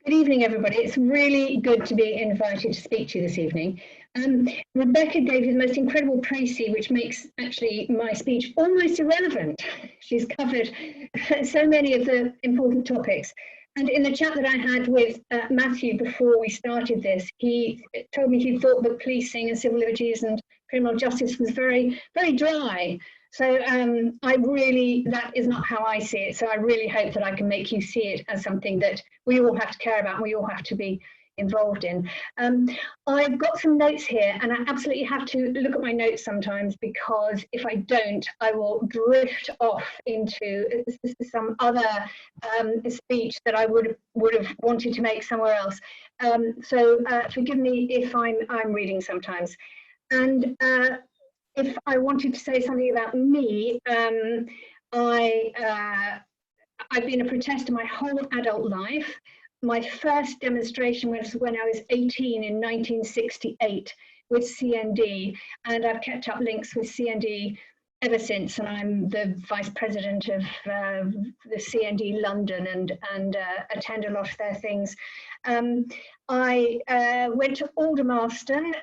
Good evening, everybody. It's really good to be invited to speak to you this evening. Rebecca gave you the most incredible précis, which makes actually my speech almost irrelevant. She's covered so many of the important topics. And in the chat that I had with Matthew before we started this, he told me he thought that policing and civil liberties and criminal justice was very, very dry. So that is not how I see it. So I really hope that I can make you see it as something that we all have to care about and we all have to be involved in. I've got some notes here, and I absolutely have to look at my notes sometimes, because if I don't, I will drift off into some other speech that I would have wanted to make somewhere else. So forgive me if I'm reading sometimes. And if I wanted to say something about me, I've been a protester my whole adult life. My first demonstration was when I was 18 in 1968 with CND, and I've kept up links with CND ever since, and I'm the vice president of the CND London and attend a lot of their things. I went to Aldermaston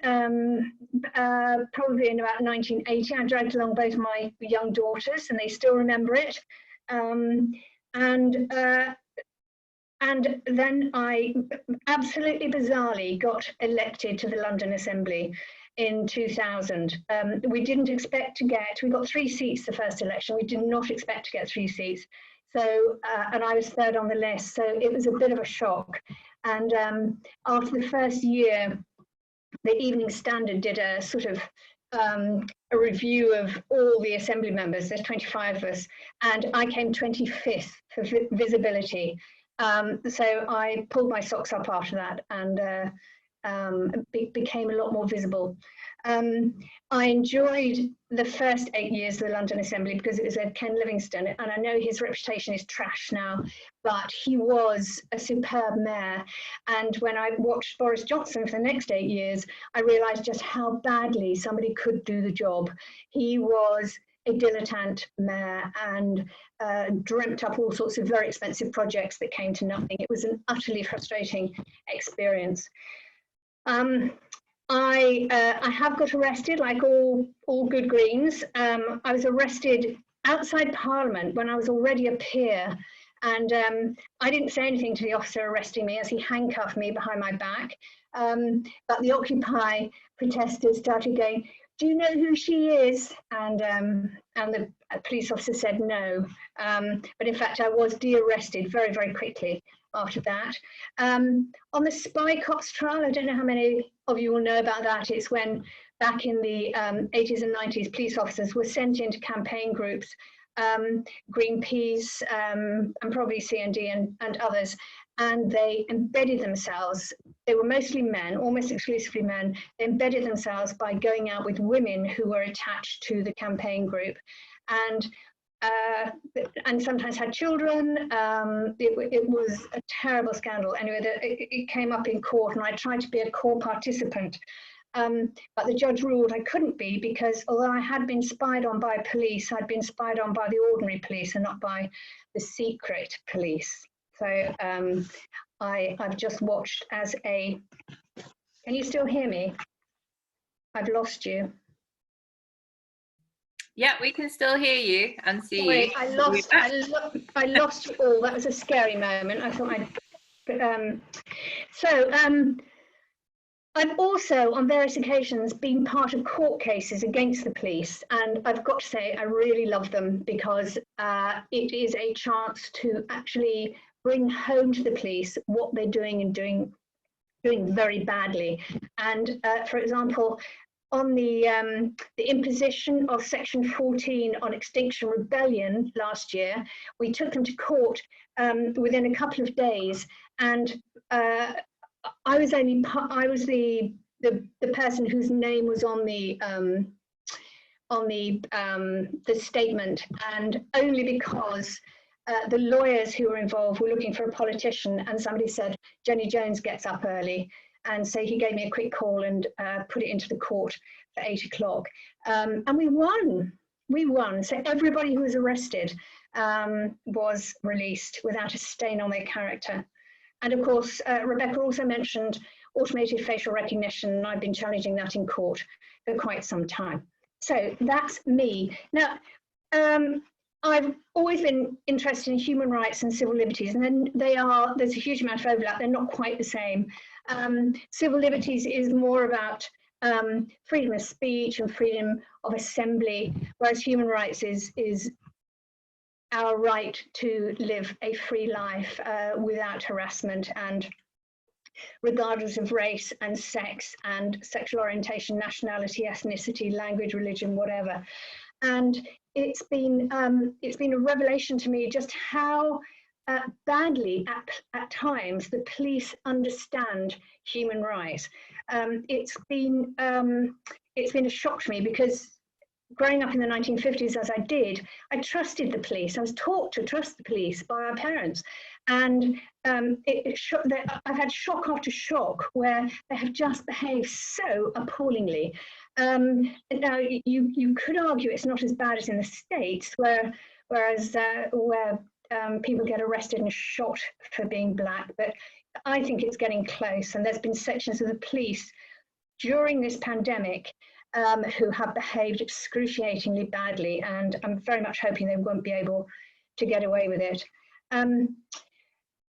probably in about 1980. I dragged along both my young daughters, and they still remember it. And then I absolutely bizarrely got elected to the London Assembly in 2000. We didn't expect to get, we got 3 seats the first election. We did not expect to get 3 seats. So, and I was third on the list. So it was a bit of a shock. And after the first year, the Evening Standard did a sort of a review of all the Assembly members. There's 25 of us, and I came 25th for visibility. So I pulled my socks up after that and became a lot more visible. I enjoyed the first 8 years of the London Assembly because it was Ed Ken Livingstone, and I know his reputation is trash now, but he was a superb mayor. And when I watched Boris Johnson for the next 8 years, I realised just how badly somebody could do the job. He was a dilettante mayor and dreamt up all sorts of very expensive projects that came to nothing. It was an utterly frustrating experience. I have got arrested, like all good Greens. I was arrested outside Parliament when I was already a peer, and I didn't say anything to the officer arresting me as he handcuffed me behind my back. But the Occupy protesters started going, "Do you know who she is?" And the police officer said no. But in fact, I was de-arrested very, very quickly after that. On the spy cops trial, I don't know how many of you will know about that. It's when back in the 80s and 90s, police officers were sent into campaign groups, Greenpeace and probably CND and others, and they embedded themselves. They were mostly men, almost exclusively men. They embedded themselves by going out with women who were attached to the campaign group, and sometimes had children. It was a terrible scandal. Anyway, it came up in court, and I tried to be a core participant. But the judge ruled I couldn't be, because although I had been spied on by police, I'd been spied on by the ordinary police and not by the secret police. So I've just watched as a, can you still hear me? I've lost you. Yeah, we can still hear you and see Sorry, you. I lost you all. That was a scary moment. I thought I've also, on various occasions, been part of court cases against the police, and I've got to say I really love them, because it is a chance to actually bring home to the police what they're doing and doing very badly. And for example, on the imposition of Section 14 on Extinction Rebellion last year, we took them to court within a couple of days, and I was the person whose name was on the statement, and only because the lawyers who were involved were looking for a politician, and somebody said Jenny Jones gets up early, and so he gave me a quick call and put it into the court for 8 o'clock, and we won. So everybody who was arrested was released without a stain on their character. And of course, Rebecca also mentioned automated facial recognition, and I've been challenging that in court for quite some time. So that's me. Now, I've always been interested in human rights and civil liberties, and then there's a huge amount of overlap. They're not quite the same. Civil liberties is more about freedom of speech and freedom of assembly, whereas human rights is our right to live a free life without harassment and regardless of race and sex and sexual orientation, nationality, ethnicity, language, religion, whatever. And it's been a revelation to me just how badly at times the police understand human rights. It's been a shock to me because growing up in the 1950s, as I did, I trusted the police. I was taught to trust the police by our parents. And I've had shock after shock where they have just behaved so appallingly. Now, you could argue it's not as bad as in the States, where people get arrested and shot for being black, but I think it's getting close. And there's been sections of the police during this pandemic who have behaved excruciatingly badly, and I'm very much hoping they won't be able to get away with it.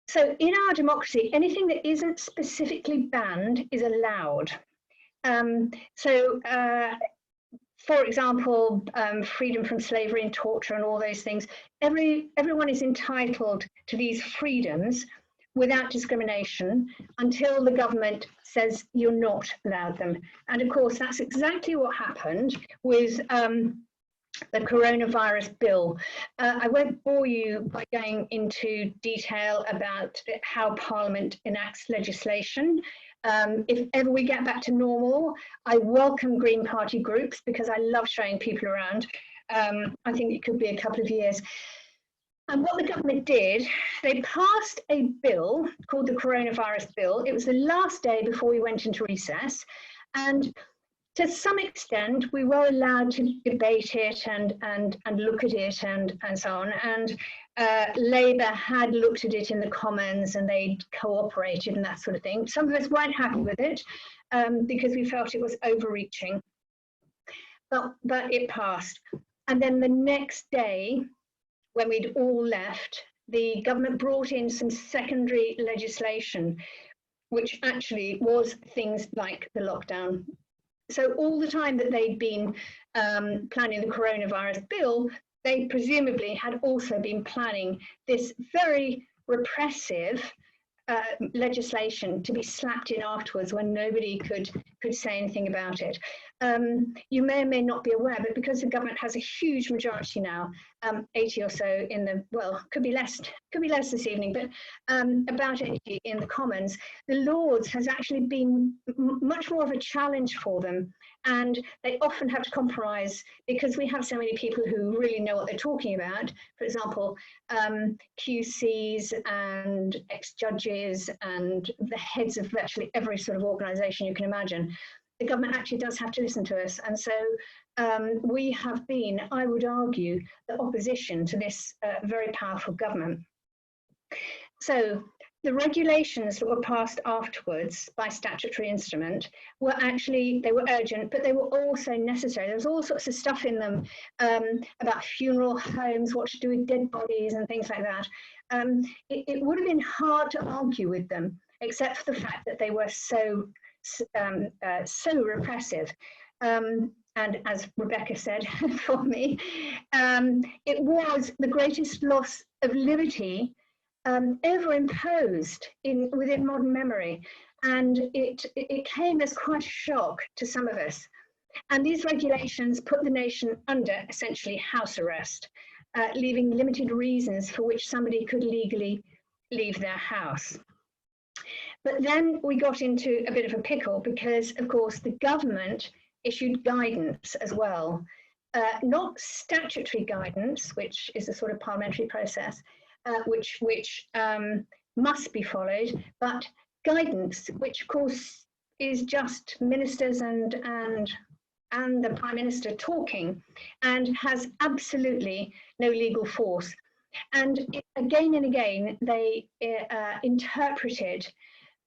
So in our democracy, anything that isn't specifically banned is allowed. For example, freedom from slavery and torture and all those things, everyone is entitled to these freedoms without discrimination until the government says you're not allowed them. And of course, that's exactly what happened with the coronavirus bill. I won't bore you by going into detail about how Parliament enacts legislation. If ever we get back to normal, I welcome Green Party groups because I love showing people around. I think it could be a couple of years. And what the government did, they passed a bill called the coronavirus bill. It was the last day before we went into recess. And to some extent, we were allowed to debate it and look at it and so on. And Labour had looked at it in the Commons and they'd cooperated and that sort of thing. Some of us weren't happy with it because we felt it was overreaching, but it passed. And then the next day, when we'd all left, the government brought in some secondary legislation, which actually was things like the lockdown. So all the time that they'd been planning the coronavirus bill, they presumably had also been planning this very repressive legislation to be slapped in afterwards when nobody could say anything about it. You may or may not be aware, but because the government has a huge majority now, 80 or so in the, well, could be less this evening, but about 80 in the Commons, the Lords has actually been much more of a challenge for them. And they often have to compromise because we have so many people who really know what they're talking about. For example, QCs and ex-judges and the heads of virtually every sort of organisation you can imagine. The government actually does have to listen to us. And so we have been, I would argue, the opposition to this very powerful government. So the regulations that were passed afterwards by statutory instrument were actually, they were urgent, but they were also necessary. There was all sorts of stuff in them about funeral homes, what to do with dead bodies and things like that. It would have been hard to argue with them, except for the fact that they were so repressive. And as Rebecca said for me, it was the greatest loss of liberty ever imposed within modern memory, and it came as quite a shock to some of us. And these regulations put the nation under essentially house arrest, leaving limited reasons for which somebody could legally leave their house. But then we got into a bit of a pickle because, of course, the government issued guidance as well, not statutory guidance, which is a sort of parliamentary process, which must be followed, but guidance, which of course is just ministers and the Prime Minister talking and has absolutely no legal force. And again and again, they interpreted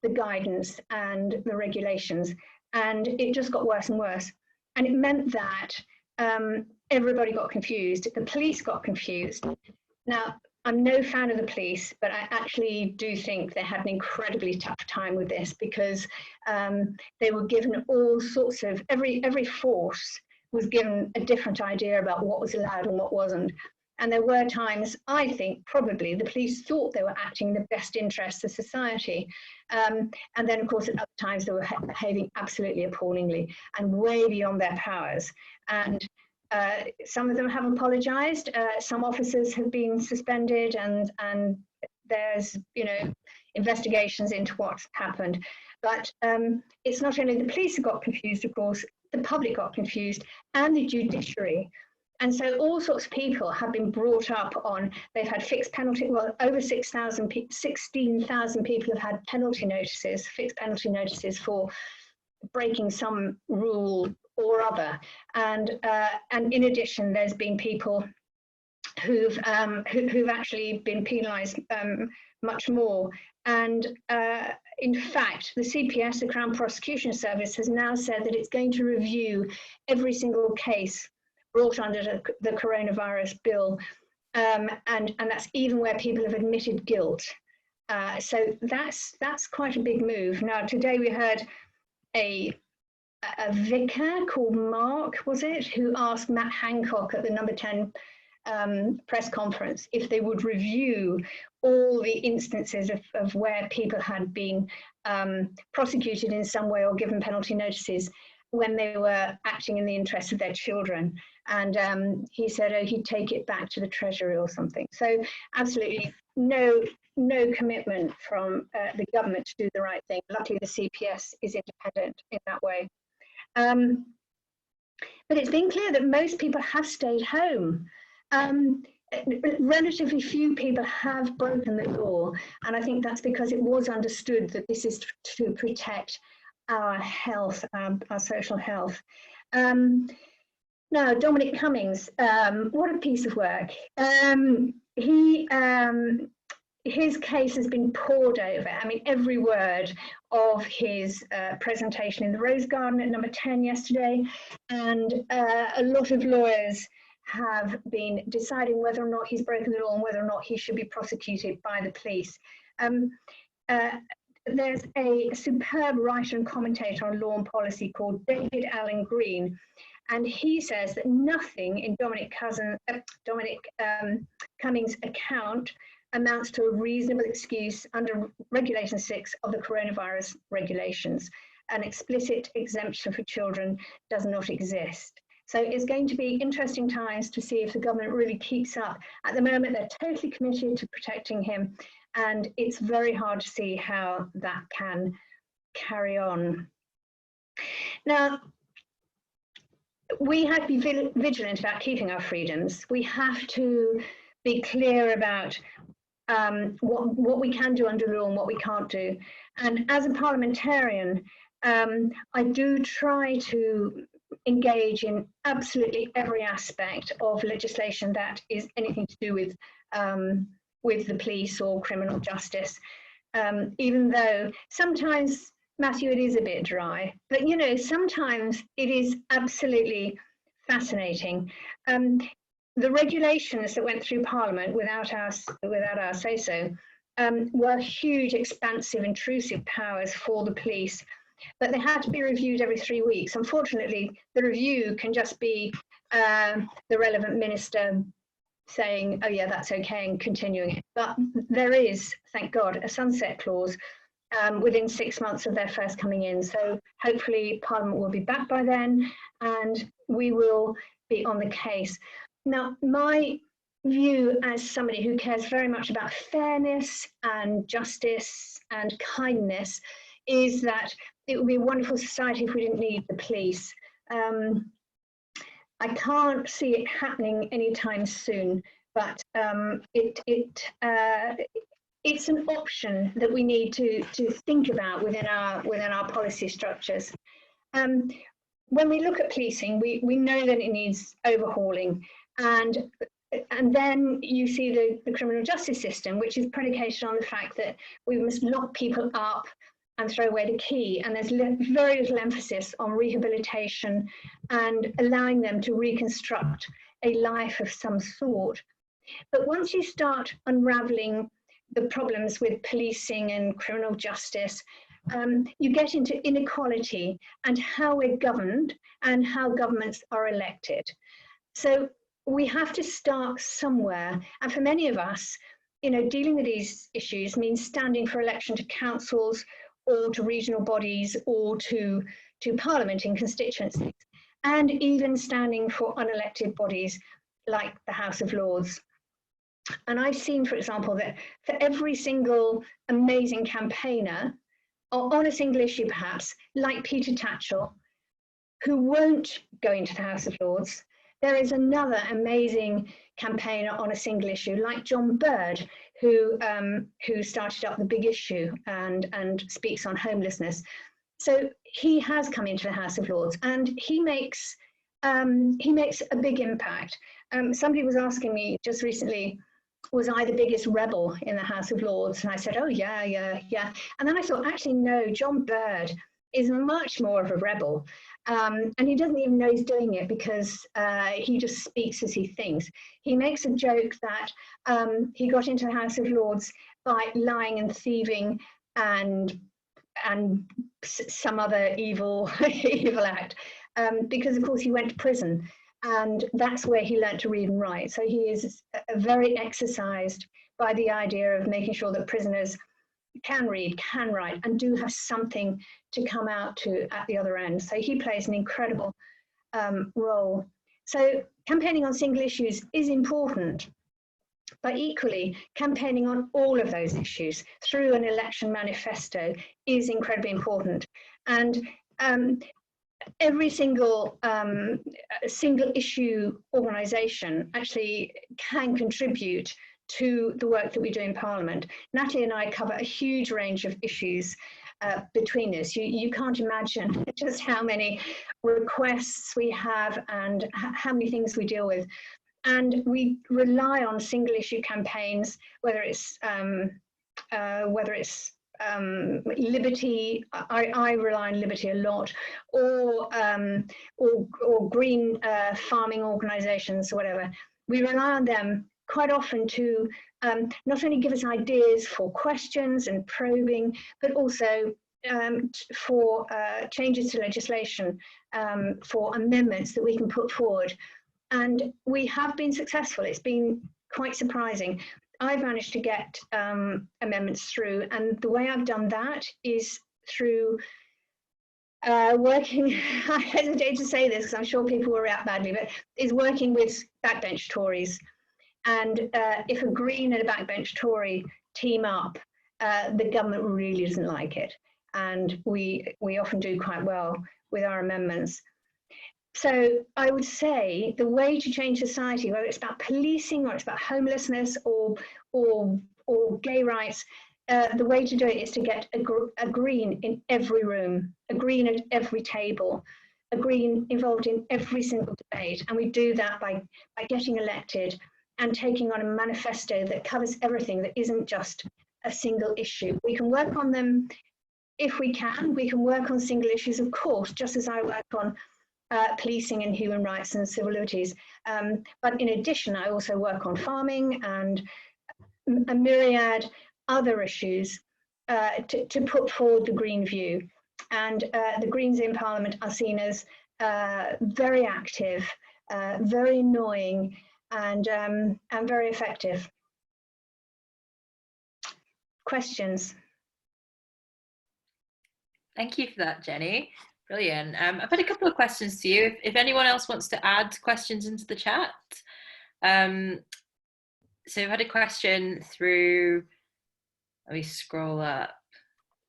the guidance and the regulations, and it just got worse and worse. And it meant that everybody got confused. The police got confused. Now, I'm no fan of the police, but I actually do think they had an incredibly tough time with this, because they were given all sorts of, every force was given a different idea about what was allowed and what wasn't. And there were times, I think, probably the police thought they were acting in the best interests of society. And then, of course, at other times they were behaving absolutely appallingly and way beyond their powers. And some of them have apologised. Some officers have been suspended, and there's, you know, investigations into what's happened. But it's not only the police who got confused, of course, the public got confused, and the judiciary. And so all sorts of people have been brought up on, they've had fixed penalty, well, over 16,000 people have had penalty notices, fixed penalty notices for breaking some rule or other. And in addition, there's been people who've actually been penalised much more. And in fact, the CPS, the Crown Prosecution Service, has now said that it's going to review every single case brought under the coronavirus bill, and that's even where people have admitted guilt. So that's quite a big move. Now, today we heard a vicar called Mark, was it, who asked Matt Hancock at the Number 10 press conference if they would review all the instances of where people had been prosecuted in some way or given penalty notices when they were acting in the interest of their children. And he said, oh, he'd take it back to the Treasury or something. So absolutely no commitment from the government to do the right thing. Luckily, the CPS is independent in that way. But it's been clear that most people have stayed home. Relatively few people have broken the law, and I think that's because it was understood that this is to protect our health, our social health. Now, Dominic Cummings, what a piece of work. His case has been poured over. I mean, every word of his presentation in the Rose Garden at Number 10 yesterday, and a lot of lawyers have been deciding whether or not he's broken the law and whether or not he should be prosecuted by the police. There's a superb writer and commentator on law and policy called David Allen Green, and he says that nothing in Dominic Cummings' account amounts to a reasonable excuse under Regulation 6 of the coronavirus regulations. An explicit exemption for children does not exist. So it's going to be interesting times to see if the government really keeps up. At the moment, they're totally committed to protecting him, and it's very hard to see how that can carry on. Now, we have to be vigilant about keeping our freedoms. We have to be clear about what we can do under the law and what we can't do. And as a parliamentarian, I do try to engage in absolutely every aspect of legislation that is anything to do with the police or criminal justice, even though sometimes, Matthew, it is a bit dry, but you know, sometimes it is absolutely fascinating. The regulations that went through Parliament without our say-so were huge, expansive, intrusive powers for the police, but they had to be reviewed every 3 weeks. Unfortunately, the review can just be the relevant minister saying, oh yeah, that's okay, and continuing. But there is, thank God, a sunset clause within 6 months of their first coming in. So hopefully Parliament will be back by then and we will be on the case. Now, my view as somebody who cares very much about fairness and justice and kindness is that it would be a wonderful society if we didn't need the police. I can't see it happening anytime soon, but it's an option that we need to think about within our policy structures. When we look at policing, we know that it needs overhauling, and and then you see the criminal justice system, which is predicated on the fact that we must lock people up and throw away the key. And there's very little emphasis on rehabilitation and allowing them to reconstruct a life of some sort. But once you start unraveling the problems with policing and criminal justice, you get into inequality and how we're governed and how governments are elected. So we have to start somewhere. And for many of us, dealing with these issues means standing for election to councils or to regional bodies or to parliament in constituencies, and even standing for unelected bodies like the House of Lords. And I've seen, for example, that for every single amazing campaigner on a single issue, perhaps, like Peter Tatchell, who won't go into the House of Lords, there is another amazing campaigner on a single issue, like John Bird, who started up the Big Issue and speaks on homelessness. So he has come into the House of Lords, and he makes a big impact. Somebody was asking me just recently, was I the biggest rebel in the House of Lords? And I said, oh, yeah. And then I thought, actually, no, John Bird is much more of a rebel. And he doesn't even know he's doing it because he just speaks as he thinks. He makes a joke that he got into the House of Lords by lying and thieving and some other evil act, because of course he went to prison, and that's where he learnt to read and write. So he is very exercised by the idea of making sure that prisoners can read, can write, and do have something to come out to at the other end. So he plays an incredible role. So campaigning on single issues is important, but equally campaigning on all of those issues through an election manifesto is incredibly important. And every single issue organisation actually can contribute to the work that we do in Parliament. Natalie and I cover a huge range of issues between us. You can't imagine just how many requests we have and how many things we deal with. And we rely on single issue campaigns, whether it's Liberty, I rely on Liberty a lot, or green farming organisations or whatever. We rely on them quite often to not only give us ideas for questions and probing, but also for changes to legislation, for amendments that we can put forward. And we have been successful. It's been quite surprising. I've managed to get amendments through, and the way I've done that is through working, I hesitate to say this because I'm sure people will react badly, but is working with backbench Tories. And if a Green and a backbench Tory team up, the government really doesn't like it. And we often do quite well with our amendments. So I would say the way to change society, whether it's about policing or it's about homelessness or gay rights, the way to do it is to get a Green in every room, a Green at every table, a Green involved in every single debate. And we do that by getting elected and taking on a manifesto that covers everything, that isn't just a single issue. We can work on them if we can. We can work on single issues, of course, just as I work on policing and human rights and civil liberties. But in addition, I also work on farming and a myriad other issues to put forward the Green view. And the Greens in Parliament are seen as very active, very annoying, and very effective. Questions? Thank you for that, Jenny. Brilliant. I've had a couple of questions to you. If anyone else wants to add questions into the chat. So I've had a question through, let me scroll up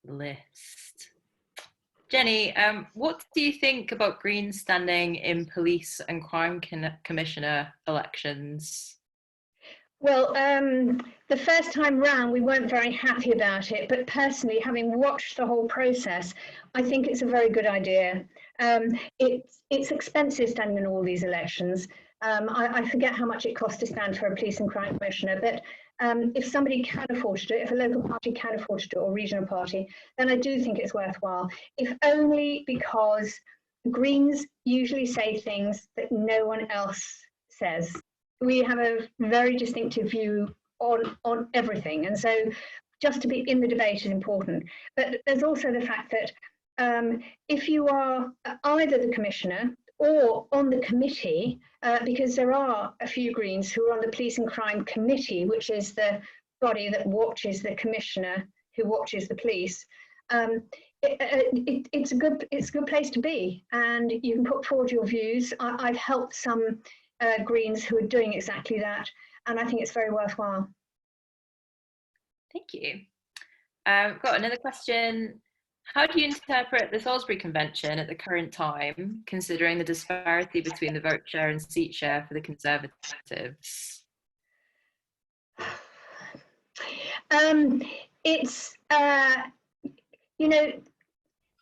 the list. Jenny, what do you think about Greens standing in police and crime commissioner elections? Well, the first time round, we weren't very happy about it, but personally, having watched the whole process, I think it's a very good idea. It's expensive standing in all these elections. I forget how much it costs to stand for a police and crime commissioner, but if somebody can afford to do it, if a local party can afford to do it, or regional party, then I do think it's worthwhile, if only because Greens usually say things that no one else says. We have a very distinctive view on everything, and so just to be in the debate is important. But there's also the fact that if you are either the commissioner or on the committee, because there are a few Greens who are on the Police and Crime Committee, which is the body that watches the commissioner who watches the police. It's a good place to be, and you can put forward your views. I've helped some Greens who are doing exactly that, and I think it's very worthwhile. Thank you. Got another question. How do you interpret the Salisbury Convention at the current time, considering the disparity between the vote share and seat share for the Conservatives? It's you know,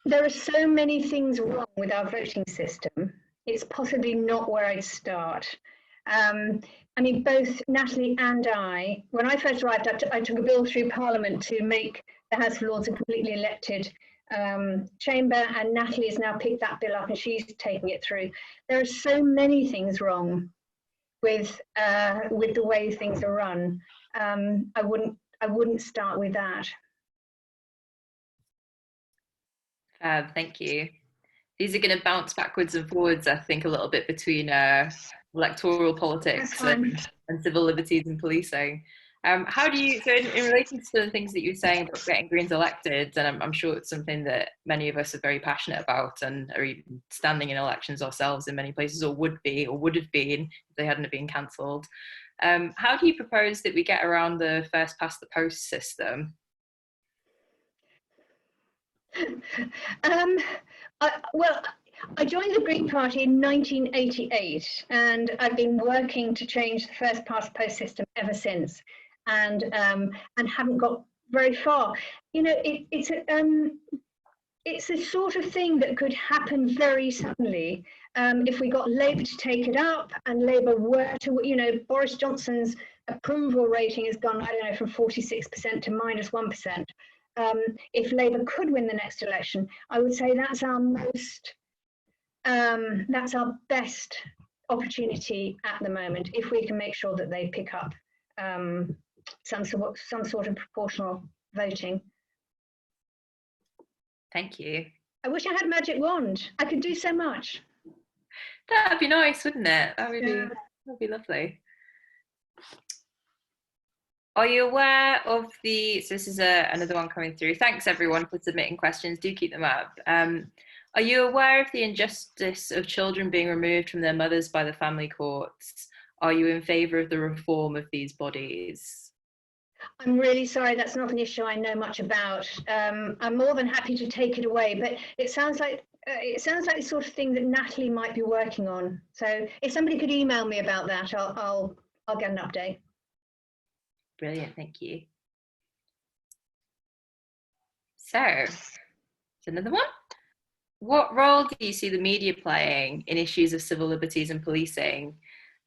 there are so many things wrong with our voting system. It's possibly not where I'd start. I mean, both Natalie and I, when I first arrived, I took a bill through Parliament to make the House of Lords a completely elected chamber, and Natalie has now picked that bill up and she's taking it through. There are so many things wrong with the way things are run. I wouldn't start with that. Thank you. These are going to bounce backwards and forwards, I think, a little bit between electoral politics and civil liberties and policing. How do you, so in relation to the things that you were saying about getting Greens elected, and I'm sure it's something that many of us are very passionate about and are even standing in elections ourselves in many places, or would have been if they hadn't been cancelled. How do you propose that we get around the first past the post system? Well, I joined the Green Party in 1988, and I've been working to change the first past post system ever since, and haven't got very far. You know, it's the sort of thing that could happen very suddenly if we got Labour to take it up, and Labour were to, you know, Boris Johnson's approval rating has gone, I don't know, from 46% to -1%. If Labour could win the next election, I would say that's our best opportunity at the moment, if we can make sure that they pick up some sort of proportional voting. Thank you. I wish I had a magic wand. I could do so much. That'd be nice, wouldn't it? That'd be lovely. Are you aware of the, so this is another one coming through. Thanks everyone for submitting questions, do keep them up. Are you aware of the injustice of children being removed from their mothers by the family courts? Are you in favour of the reform of these bodies? I'm really sorry, that's not an issue I know much about. I'm more than happy to take it away, but it sounds like the sort of thing that Natalie might be working on. So if somebody could email me about that, I'll get an update. Brilliant, thank you. So, another one. What role do you see the media playing in issues of civil liberties and policing?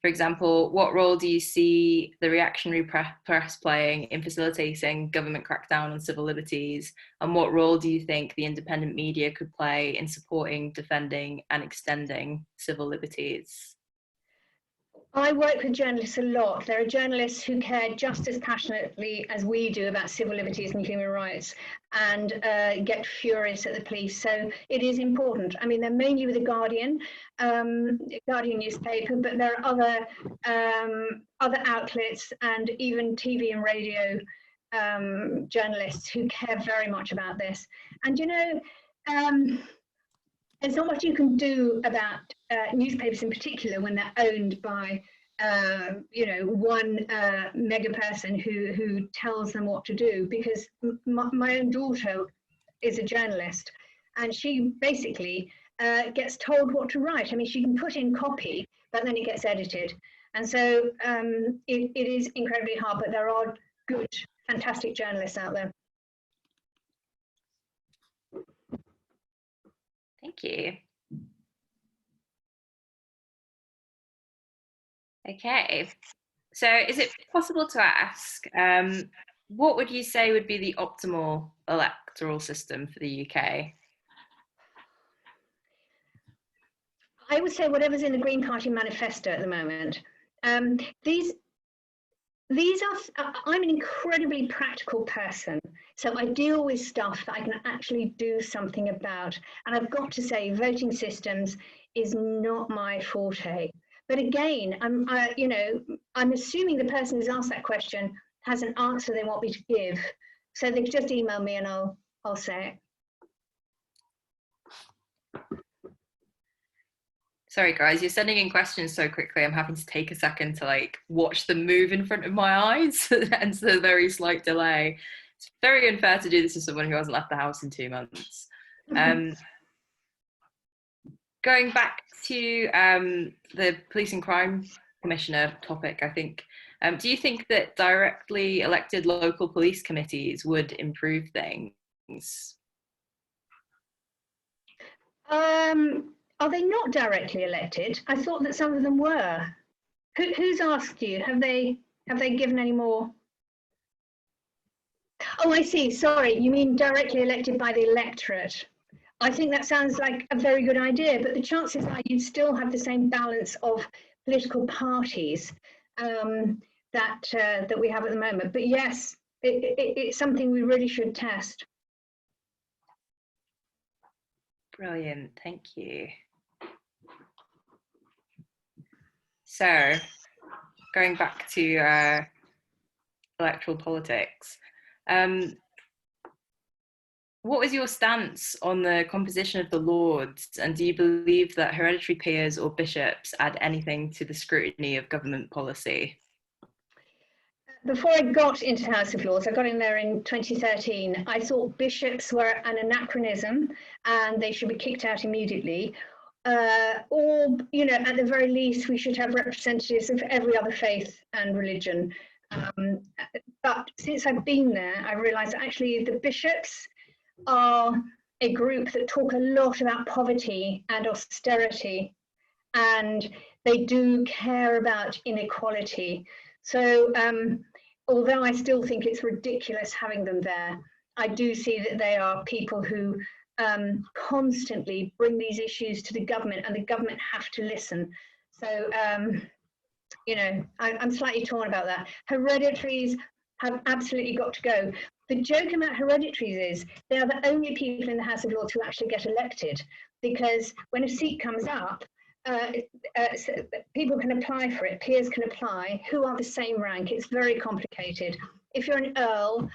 For example, what role do you see the reactionary press playing in facilitating government crackdown on civil liberties? And what role do you think the independent media could play in supporting, defending and extending civil liberties? I work with journalists a lot. There are journalists who care just as passionately as we do about civil liberties and human rights, and get furious at the police. So it is important. I mean, they're mainly with the Guardian newspaper, but there are other outlets and even TV and radio journalists who care very much about this. And you know, there's not much you can do about newspapers in particular when they're owned by you know, one mega person who tells them what to do, because my own daughter is a journalist and she basically gets told what to write. I mean, she can put in copy, but then it gets edited. And so it is incredibly hard, but there are good, fantastic journalists out there. Thank you. Okay, so is it possible to ask, what would you say would be the optimal electoral system for the UK? I would say whatever's in the Green Party manifesto at the moment. Um, these these are, I'm an incredibly practical person, so I deal with stuff that I can actually do something about. And I've got to say, voting systems is not my forte. But again, I'm assuming the person who's asked that question has an answer they want me to give. So they just email me and I'll say it. Sorry, guys, you're sending in questions so quickly. I'm having to take a second to like watch them move in front of my eyes, hence the very slight delay. It's very unfair to do this to someone who hasn't left the house in 2 months. Going back to the police and crime commissioner topic, I think, do you think that directly elected local police committees would improve things? Are they not directly elected? I thought that some of them were. Who's asked you? Have they given any more? Oh, I see. Sorry, you mean directly elected by the electorate. I think that sounds like a very good idea, but the chances are you'd still have the same balance of political parties that we have at the moment. But yes, it's something we really should test. Brilliant, thank you. So, going back to electoral politics, what was your stance on the composition of the Lords, and do you believe that hereditary peers or bishops add anything to the scrutiny of government policy? Before I got into House of Lords, I got in there in 2013, I thought bishops were an anachronism and they should be kicked out immediately. Or, at the very least, we should have representatives of every other faith and religion. But since I've been there, I realised actually the bishops are a group that talk a lot about poverty and austerity, and they do care about inequality. So although I still think it's ridiculous having them there, I do see that they are people who constantly bring these issues to the government, and the government have to listen. So, I'm slightly torn about that. Hereditaries have absolutely got to go. The joke about hereditaries is they are the only people in the House of Lords who actually get elected, because when a seat comes up, so people can apply for it, peers can apply, who are the same rank. It's very complicated. If you're an earl,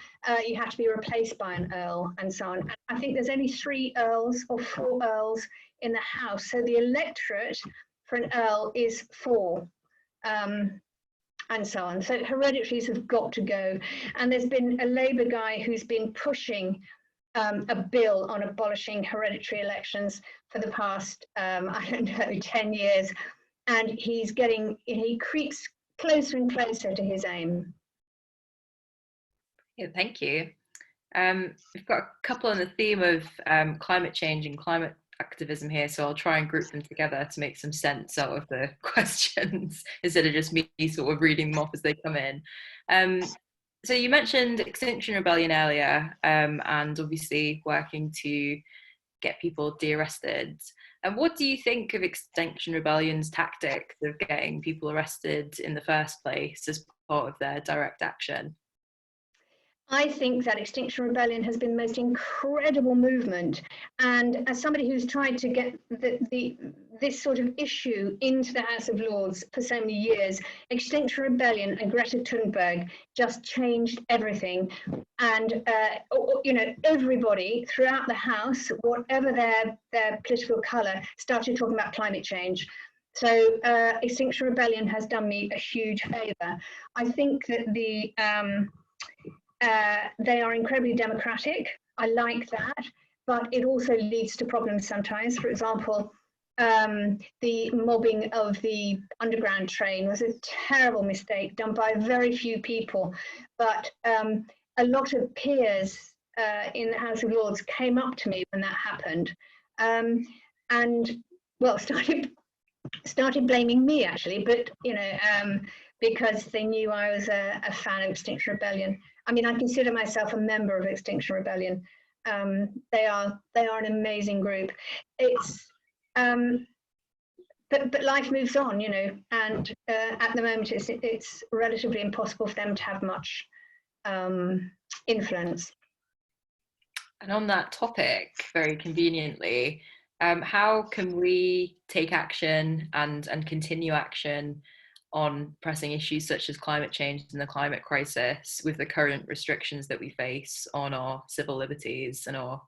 you have to be replaced by an earl, and so on. I think there's only 3 earls or 4 earls in the House, so the electorate for an earl is 4, and so on. So hereditaries have got to go. And there's been a Labour guy who's been pushing a bill on abolishing hereditary elections for the past, 10 years, and he creeps closer and closer to his aim. Yeah, thank you. We've got a couple on the theme of climate change and climate activism here, so I'll try and group them together to make some sense out of the questions instead of just me sort of reading them off as they come in. So you mentioned Extinction Rebellion earlier, and obviously working to get people de-arrested. And what do you think of Extinction Rebellion's tactics of getting people arrested in the first place as part of their direct action? I think that Extinction Rebellion has been the most incredible movement, and as somebody who's tried to get this sort of issue into the House of Lords for so many years, Extinction Rebellion and Greta Thunberg just changed everything. And everybody throughout the House, whatever their political colour, started talking about climate change. So Extinction Rebellion has done me a huge favour. I think that they are incredibly democratic. I like that, but it also leads to problems sometimes. For example, the mobbing of the underground train was a terrible mistake done by very few people, but a lot of peers in the House of Lords came up to me when that happened, and started started blaming me actually, but because they knew I was a fan of Extinction Rebellion. I mean, I consider myself a member of Extinction Rebellion. They are an amazing group. It's but life moves on, and at the moment it's relatively impossible for them to have much influence. And on that topic, very conveniently, how can we take action and continue action on pressing issues such as climate change and the climate crisis with the current restrictions that we face on our civil liberties and our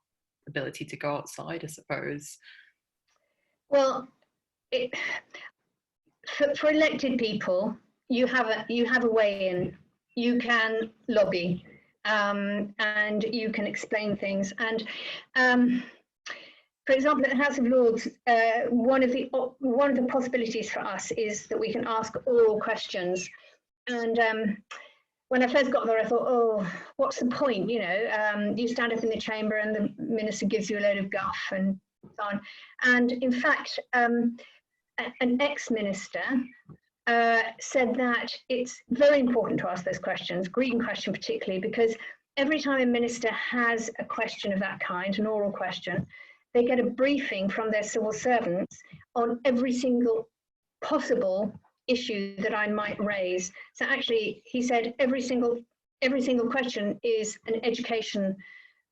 ability to go outside, I suppose? Well, for elected people, you have a way in. You can lobby, and you can explain things. And for example, at the House of Lords, one of the possibilities for us is that we can ask oral questions. And when I first got there, I thought, oh, what's the point? You stand up in the chamber and the minister gives you a load of guff and so on. And in fact, an ex-minister said that it's very important to ask those questions, green question particularly, because every time a minister has a question of that kind, an oral question, they get a briefing from their civil servants on every single possible issue that I might raise. So actually, he said every single question is an education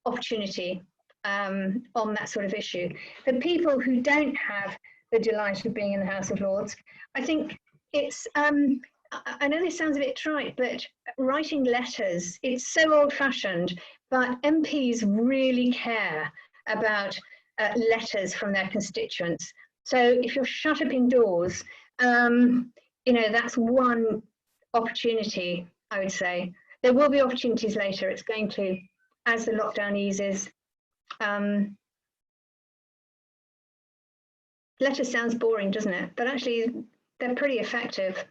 opportunity on that sort of issue. For people who don't have the delight of being in the House of Lords, I think it's, I know this sounds a bit trite, but writing letters, it's so old-fashioned, but MPs really care about letters from their constituents. So if you're shut up indoors, that's one opportunity, I would say. There will be opportunities later. It's going to, as the lockdown eases. Letters sounds boring, doesn't it? But actually, they're pretty effective.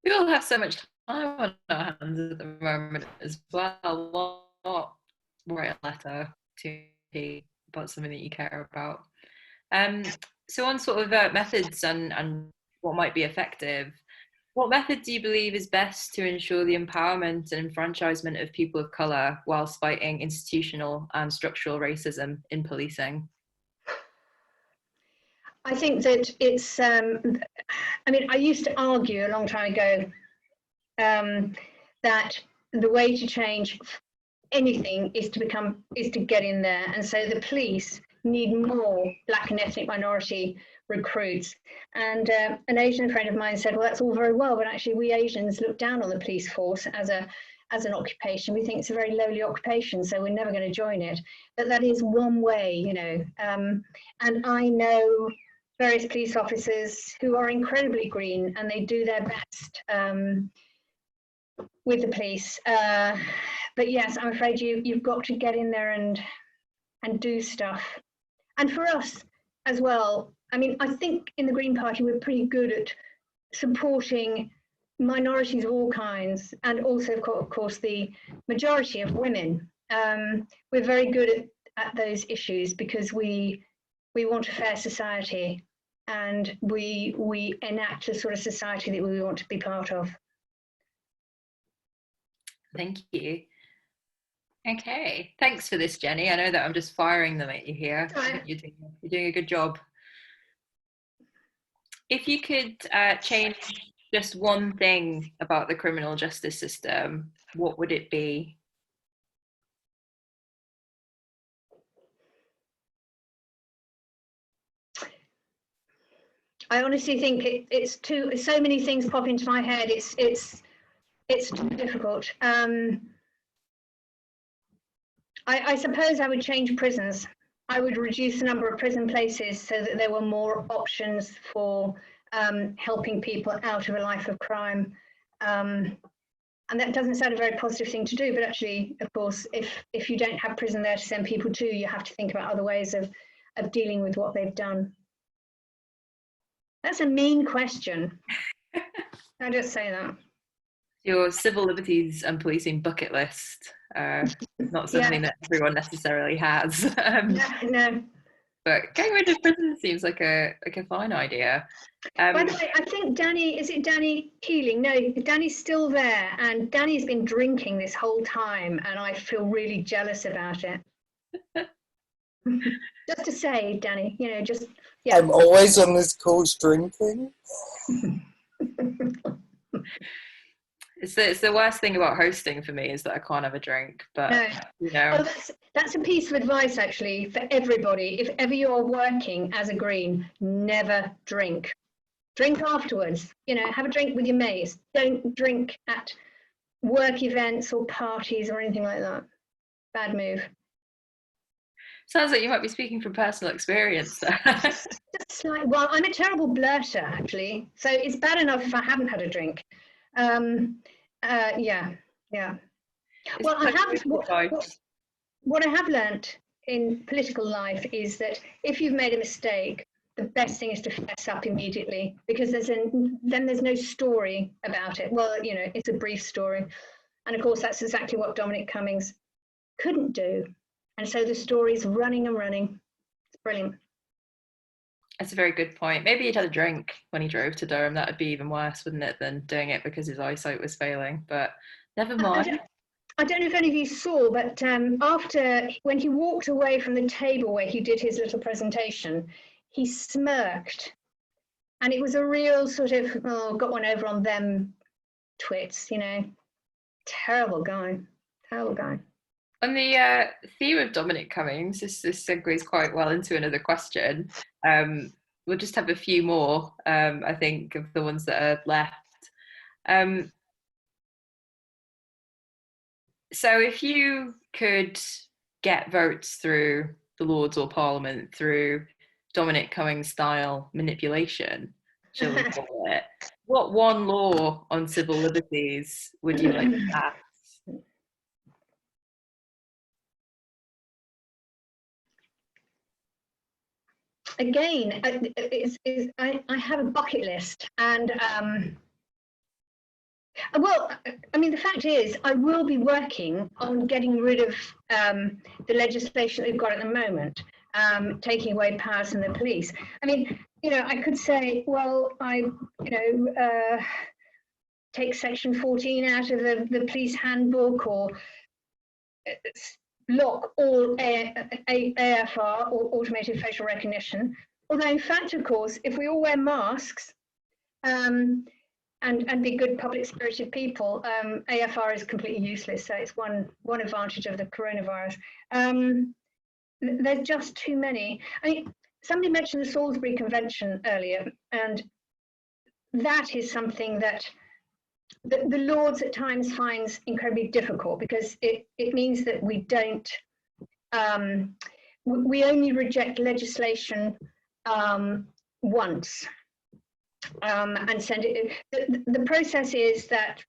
We all have so much time on our hands at the moment as well. Why not write a letter to me about something that you care about? So on sort of methods and what might be effective, what method do you believe is best to ensure the empowerment and enfranchisement of people of colour whilst fighting institutional and structural racism in policing? I think that it's, I used to argue a long time ago that the way to change anything is to get in there. And so the police need more Black and ethnic minority recruits. And an Asian friend of mine said, well, that's all very well, but actually we Asians look down on the police force as an occupation. We think it's a very lowly occupation, so we're never going to join it. But that is one way, and I know various police officers who are incredibly green and they do their best with the police. But yes, I'm afraid you've got to get in there and do stuff. And for us as well, I think in the Green Party we're pretty good at supporting minorities of all kinds, and also of course the majority of women. We're very good at those issues because we want a fair society, and we enact a sort of society that we want to be part of. Thank you. Okay, thanks for this, Jenny. I know that I'm just firing them at you here. Right. You're doing a good job. If you could change just one thing about the criminal justice system, what would it be? I honestly think it's so many things pop into my head. It's too difficult. I suppose I would change prisons. I would reduce the number of prison places so that there were more options for helping people out of a life of crime. And that doesn't sound a very positive thing to do, but actually, of course, if you don't have prison there to send people to, you have to think about other ways of dealing with what they've done. That's a mean question. I just say that. Your civil liberties and policing bucket list, not something that everyone necessarily has. No. but getting rid of prison seems like a fine idea. By the way, I think Danny, is it Danny Keeling? No, Danny's still there, and Danny's been drinking this whole time, and I feel really jealous about it. Just to say, Danny, just, yeah. I'm always on this course drinking. It's the worst thing about hosting for me is that I can't have a drink, but no. Oh, that's a piece of advice actually for everybody. If ever you're working as a green, never drink. Drink afterwards, have a drink with your mates. Don't drink at work events or parties or anything like that. Bad move. Sounds like you might be speaking from personal experience. Just like, well, I'm a terrible blurter actually, so it's bad enough if I haven't had a drink. Yeah. Well, what I have learnt in political life is that if you've made a mistake, the best thing is to fess up immediately, because then there's no story about it. Well, it's a brief story, and of course that's exactly what Dominic Cummings couldn't do, and so the story's running and running. It's brilliant. That's a very good point. Maybe he'd had a drink when he drove to Durham. That would be even worse, wouldn't it, than doing it because his eyesight was failing? But never mind. I don't know if any of you saw, but when he walked away from the table where he did his little presentation, he smirked. And it was a real sort of, got one over on them twits, Terrible guy. Terrible guy. On the theme of Dominic Cummings, this segues quite well into another question. We'll just have a few more, I think, of the ones that are left. So if you could get votes through the Lords or Parliament through Dominic Cummings style manipulation, shall we call it, what one law on civil liberties would you like to pass? Again, I have a bucket list, and well, I mean, the fact is, I will be working on getting rid of the legislation that we've got at the moment, taking away powers from the police. I mean, I could say, well, take Section 14 out of the police handbook, or block all AFR, or automated facial recognition. Although, in fact, of course, if we all wear masks and be good public-spirited people, AFR is completely useless. So it's one advantage of the coronavirus. There's just too many. I mean, somebody mentioned the Salisbury Convention earlier, and that is something that the Lords at times finds incredibly difficult, because it means that we don't, we only reject legislation once and send it. The process is that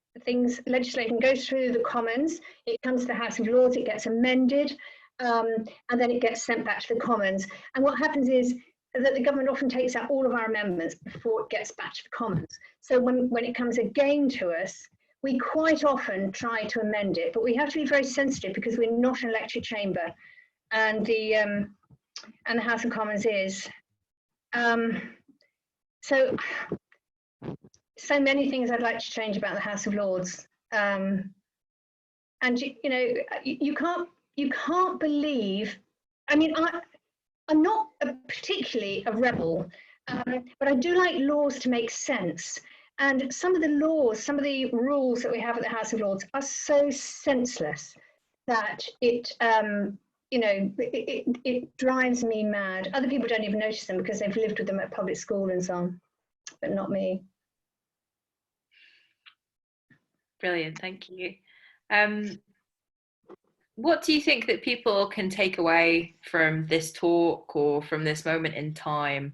legislation goes through the Commons, it comes to the House of Lords, it gets amended, and then it gets sent back to the Commons. And what happens is that the government often takes out all of our amendments before it gets back to the Commons. So when it comes again to us, we quite often try to amend it, but we have to be very sensitive, because we're not an electorate chamber, and the House of Commons is. So many things I'd like to change about the House of Lords, and you can't believe. I mean, I'm not particularly a rebel, but I do like laws to make sense. And some of the rules that we have at the House of Lords are so senseless that it drives me mad. Other people don't even notice them because they've lived with them at public school and so on, but not me. Brilliant, thank you. What do you think that people can take away from this talk or from this moment in time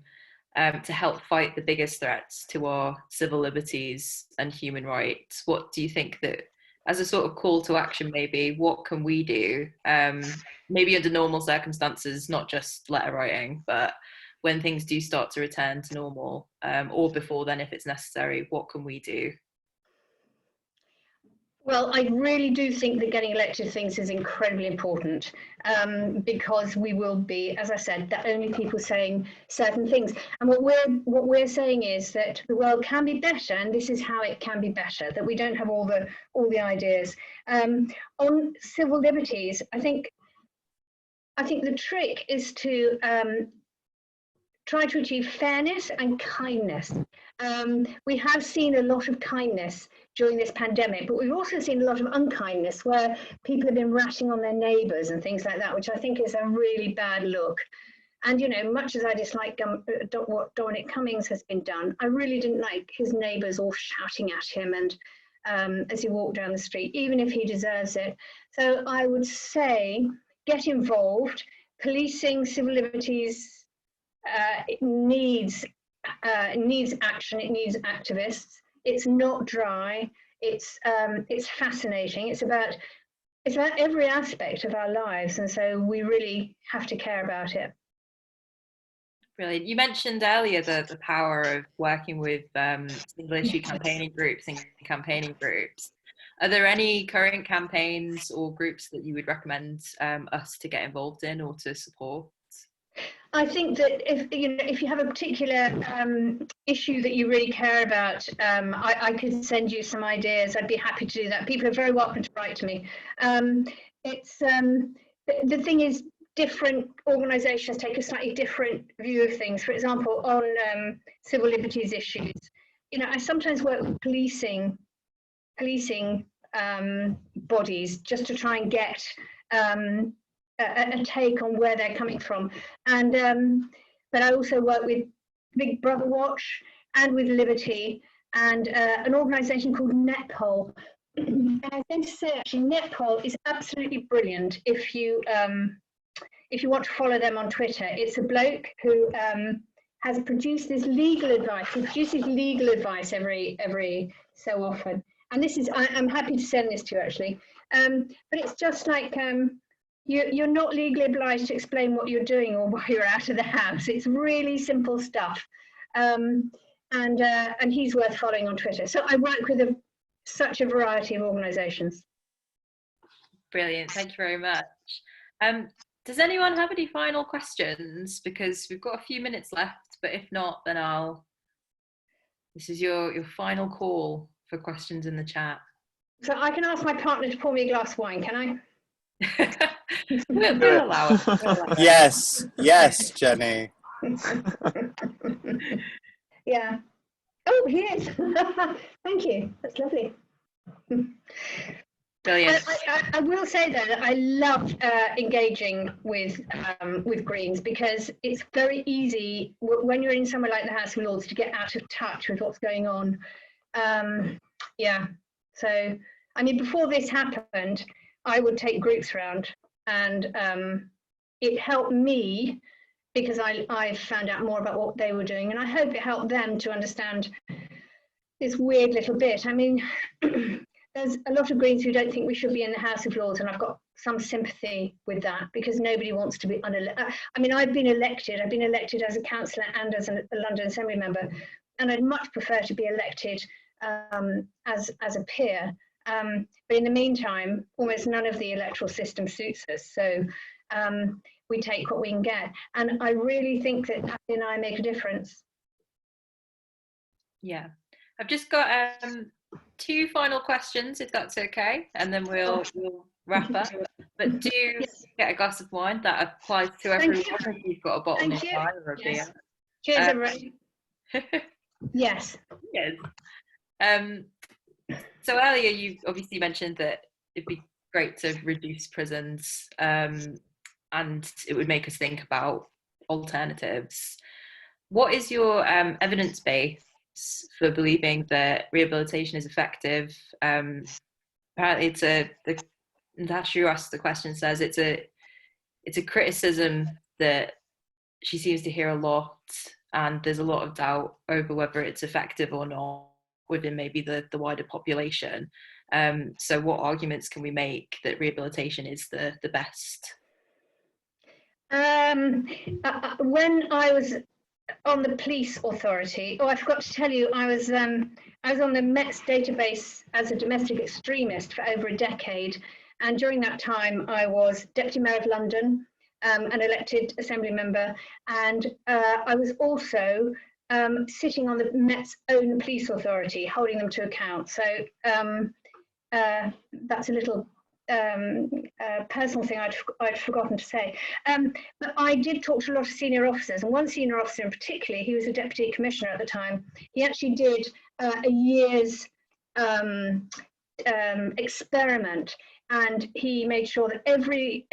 to help fight the biggest threats to our civil liberties and human rights? What do you think that, as a sort of call to action, maybe, what can we do, maybe under normal circumstances, not just letter writing, but when things do start to return to normal, or before then if it's necessary, what can we do? Well, I really do think that getting elected things is incredibly important, because we will be, as I said, the only people saying certain things. And what we're saying is that the world can be better, and this is how it can be better. That we don't have all the ideas. On civil liberties, I think the trick is to try to achieve fairness and kindness. We have seen a lot of kindness during this pandemic, but we've also seen a lot of unkindness where people have been ratting on their neighbours and things like that, which I think is a really bad look. And, you know, much as I dislike what Dominic Cummings has been done, I really didn't like his neighbours all shouting at him and as he walked down the street, even if he deserves it. So I would say get involved. Policing civil liberties it needs action. It needs activists. It's not dry. It's fascinating. It's about every aspect of our lives, and so we really have to care about it. Brilliant. You mentioned earlier the power of working with single issue campaigning groups and campaigning groups. Are there any current campaigns or groups that you would recommend us to get involved in or to support? I think that if you have a particular issue that you really care about, I could send you some ideas. I'd be happy to do that. People are very welcome to write to me. It's the thing is, different organisations take a slightly different view of things. For example, on civil liberties issues, you know, I sometimes work with policing bodies just to try and get a take on where they're coming from. And but I also work with Big Brother Watch and with Liberty and an organisation called Netpol. And I was going to say, actually, Netpol is absolutely brilliant if you want to follow them on Twitter. It's a bloke who has produced this legal advice. He produces legal advice every so often. And this is, I'm happy to send this to you, actually. But it's just like, you're not legally obliged to explain what you're doing or why you're out of the house. It's really simple stuff. And he's worth following on Twitter. So I work with such a variety of organisations. Brilliant. Thank you very much. Does anyone have any final questions? Because we've got a few minutes left, but if not, then this is your final call for questions in the chat. So I can ask my partner to pour me a glass of wine, can I? We'll allow it. Yes, Jenny. Yeah. Oh, he is. Thank you. That's lovely. Brilliant. I will say though that I love engaging with Greens, because it's very easy when you're in somewhere like the House of Lords to get out of touch with what's going on. Yeah. So I mean, before this happened, I would take groups around, and it helped me because I found out more about what they were doing, and I hope it helped them to understand this weird little bit. I mean, there's a lot of Greens who don't think we should be in the House of Lords, and I've got some sympathy with that, because nobody wants to be unelected. I mean, I've been elected as a councillor and as a London Assembly member, and I'd much prefer to be elected as a peer. But in the meantime, almost none of the electoral system suits us. So we take what we can get. And I really think that Abby and I make a difference. Yeah. I've just got 2 final questions, if that's okay, and then we'll wrap up. But do get a glass of wine. That applies to everyone. If you've got a bottle nearby or a beer. Cheers, everybody. Yes. Yes. So earlier you obviously mentioned that it'd be great to reduce prisons, and it would make us think about alternatives. What is your evidence base for believing that rehabilitation is effective? Apparently, Natasha, who asked the question, says it's a criticism that she seems to hear a lot, and there's a lot of doubt over whether it's effective or not within maybe the wider population. So what arguments can we make that rehabilitation is the best? When I was on the police authority. Oh, I forgot to tell you, I was on the Met's database as a domestic extremist for over a decade, and during that time, I was Deputy Mayor of London, an elected Assembly member, and I was also sitting on the Met's own police authority, holding them to account. So that's a little personal thing I'd forgotten to say. But I did talk to a lot of senior officers, and one senior officer in particular, he was a deputy commissioner at the time. He actually did a year's experiment, and he made sure that every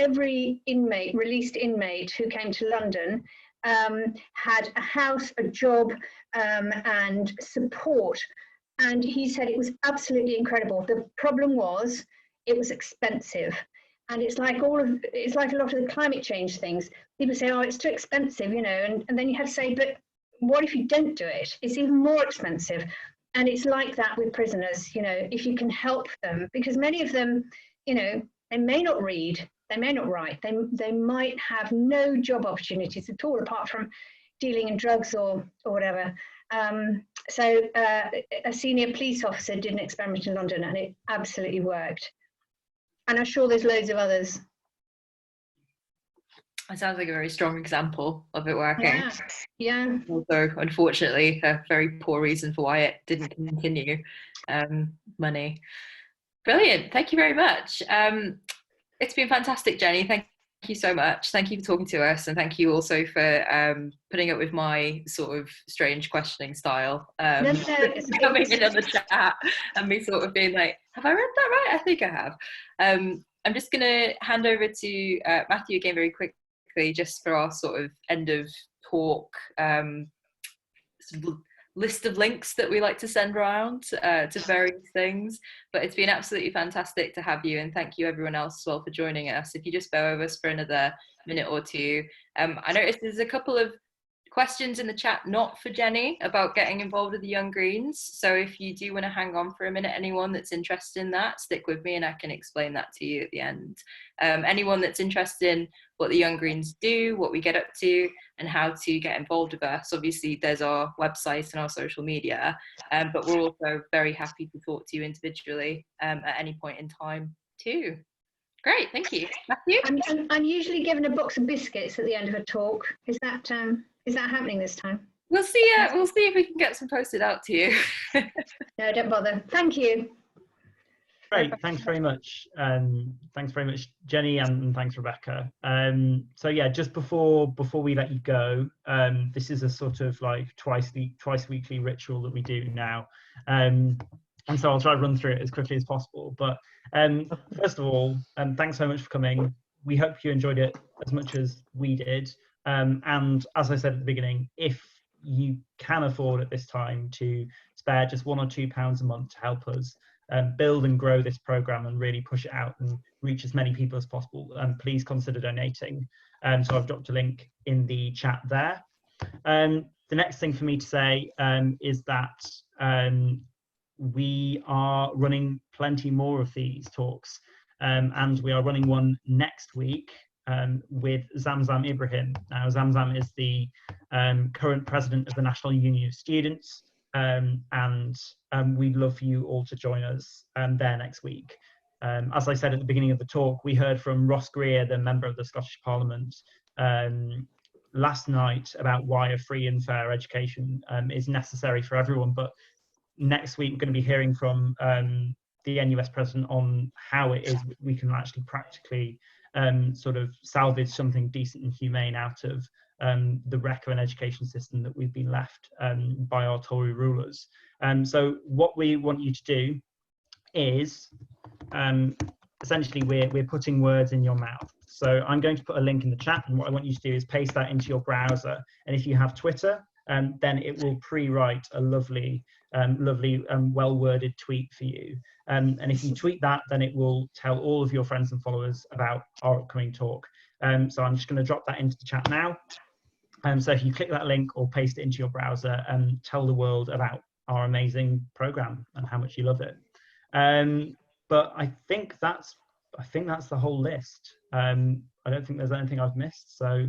inmate, released inmate who came to London had a house, a job, and support. And he said it was absolutely incredible. The problem was it was expensive. And it's like a lot of the climate change things. People say, oh, it's too expensive, you know, and then you have to say, but what if you don't do it? It's even more expensive. And it's like that with prisoners, you know, if you can help them, because many of them, you know, they may not read, they may not write, they might have no job opportunities at all, apart from dealing in drugs or whatever. So a senior police officer did an experiment in London, and it absolutely worked. And I'm sure there's loads of others. It sounds like a very strong example of it working. Yeah. Although, unfortunately, a very poor reason for why it didn't continue. Money. Brilliant. Thank you very much. It's been fantastic, Jenny. Thank you so much. Thank you for talking to us, and thank you also for putting up with my sort of strange questioning style. Coming in on the chat and me sort of being like, have I read that right? I think I have. I'm just going to hand over to Matthew again very quickly, just for our sort of end of talk sort of list of links that we like to send around to various things. But it's been absolutely fantastic to have you, and thank you everyone else as well for joining us. If you just bear with us for another minute or two. I noticed there's a couple of questions in the chat not for Jenny about getting involved with the Young Greens, so if you do want to hang on for a minute, anyone that's interested in that, stick with me and I can explain that to you at the end. Anyone that's interested in what the Young Greens do, what we get up to, and how to get involved with us, obviously there's our website and our social media, but we're also very happy to talk to you individually at any point in time too. Great, thank you. Matthew? I'm usually given a box of biscuits at the end of a talk. Is that happening this time? We'll see. We'll see if we can get some posted out to you. No, don't bother. Thank you. Great, thanks very much. Thanks very much, Jenny, and thanks, Rebecca. So yeah, just before we let you go, this is a sort of like twice weekly ritual that we do now, and so I'll try to run through it as quickly as possible. But first of all, thanks so much for coming. We hope you enjoyed it as much as we did. And as I said at the beginning, if you can afford at this time to spare just £1 or £2 a month to help us build and grow this programme and really push it out and reach as many people as possible, please consider donating. So I've dropped a link in the chat there. The next thing for me to say is that we are running plenty more of these talks, and we are running one next week with Zamzam Ibrahim. Now, Zamzam is the current president of the National Union of Students, and we'd love for you all to join us there next week. As I said at the beginning of the talk, we heard from Ross Greer, the member of the Scottish Parliament, last night about why a free and fair education is necessary for everyone. But next week, we're going to be hearing from the NUS president on how it is we can actually practically sort of salvage something decent and humane out of the wreck of an education system that we've been left by our Tory rulers. So what we want you to do is essentially we're putting words in your mouth. So I'm going to put a link in the chat, and what I want you to do is paste that into your browser. And if you have Twitter, then it will pre-write a lovely well-worded tweet for you. And if you tweet that, then it will tell all of your friends and followers about our upcoming talk. So I'm just going to drop that into the chat now. So if you click that link or paste it into your browser, and tell the world about our amazing program and how much you love it. But I think that's the whole list. I don't think there's anything I've missed. So